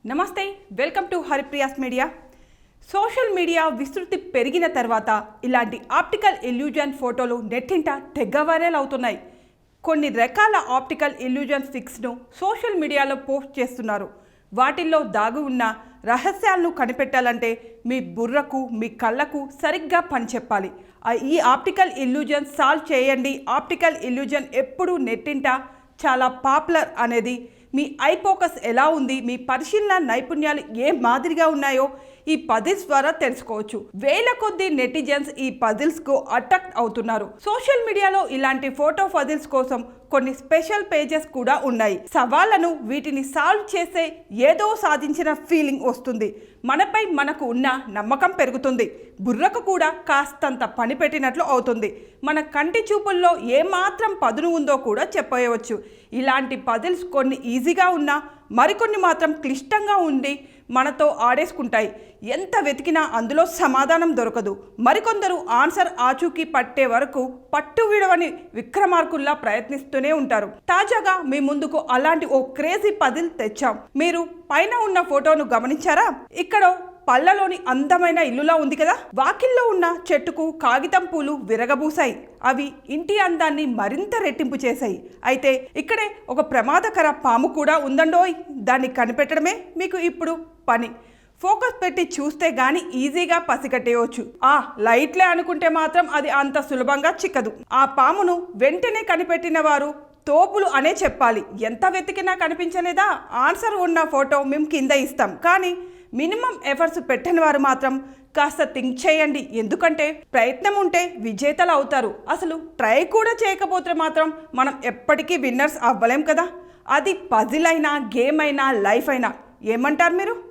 నమస్తే, welcome to Haripriya's media. Social media విస్తృతి పెరిగిన తర్వాత ఇలాంటి ఆప్టికల్ ఇల్యూజన్ ఫోటోలు నెట్టింట తెగ వైరల్ అవుతున్నాయి. కొన్ని రకాల ఆప్టికల్ ఇల్యూజన్ ఫిక్స్ను సోషల్ మీడియాలో పోస్ట్ చేస్తున్నారు. వాటిల్లో దాగి ఉన్న రహస్యాలను కనిపెట్టాలంటే మీ బుర్రకు, మీ కళ్ళకు సరిగ్గా పని చెప్పాలి. ఈ ఆప్టికల్ ఇల్యూజన్ సాల్వ్ చేయండి. ఆప్టికల్ ఇల్యూజన్ ఎప్పుడు నెట్టింట చాలా పాపులర్ అనేది, మీ ఐ ఫోకస్ ఎలా ఉంది, మీ పరిశీలన నైపుణ్యాలు ఏ మాదిరిగా ఉన్నాయో ఈ పజిల్స్ ద్వారా తెలుసుకోవచ్చు. వేల కొద్ది నెటిజన్స్ ఈ పజిల్స్కు అట్రాక్ట్ అవుతున్నారు. సోషల్ మీడియాలో ఇలాంటి ఫోటో పజిల్స్ కోసం కొన్ని స్పెషల్ పేజెస్ కూడా ఉన్నాయి. సవాళ్లను వీటిని సాల్వ్ చేసే ఏదో సాధించిన ఫీలింగ్ వస్తుంది. మనపై మనకు ఉన్న నమ్మకం పెరుగుతుంది. బుర్రకు కూడా కాస్తంత పని పెట్టినట్లు అవుతుంది. మన కంటి చూపుల్లో ఏమాత్రం పదును ఉందో కూడా చెప్పవచ్చు. ఇలాంటి పజిల్స్ కొన్ని ఈజీగా ఉన్నా మరికొన్ని మాత్రం క్లిష్టంగా ఉండి మనతో ఆడేసుకుంటాయి. ఎంత వెతికినా అందులో సమాధానం దొరకదు. మరికొందరు ఆన్సర్ ఆచూకీ పట్టే వరకు పట్టు విడవని విక్రమార్కుల్లా ప్రయత్నిస్తూనే ఉంటారు. తాజాగా మీ ముందుకు అలాంటి ఓ క్రేజీ పజిల్ తెచ్చాం. మీరు పైన ఉన్న ఫోటోను గమనించారా? ఇక్కడ పళ్ళలోని అందమైన ఇల్లులా ఉంది కదా. వాకిల్లో ఉన్న చెట్టుకు కాగితం పూలు విరగబూసాయి. అవి ఇంటి అందాన్ని మరింత రెట్టింపు చేశాయి. అయితే ఇక్కడే ఒక ప్రమాదకర పాము కూడా ఉందండోయ్. దాన్ని కనిపెట్టడమే మీకు ఇప్పుడు పని. ఫోకస్ పెట్టి చూస్తే గానీ ఈజీగా పసిగట్టేయవచ్చు. లైట్లే అనుకుంటే మాత్రం అది అంత సులభంగా చిక్కదు. ఆ పామును వెంటనే కనిపెట్టిన వారు తోపులు అనే చెప్పాలి. ఎంత వెతికినా కనిపించలేదా? ఆన్సర్ ఉన్న ఫోటో మేము కింద ఇస్తాం. కానీ మినిమం ఎఫర్ట్స్ పెట్టని వారు మాత్రం కాస్త థింక్ చేయండి. ఎందుకంటే ప్రయత్నం ఉంటే విజేతలు అవుతారు. అసలు ట్రై కూడా చేయకపోతే మాత్రం మనం ఎప్పటికీ విన్నర్స్ అవ్వలేం కదా. అది పజిల్ అయినా, గేమ్ అయినా, లైఫ్ అయినా. ఏమంటారు మీరు?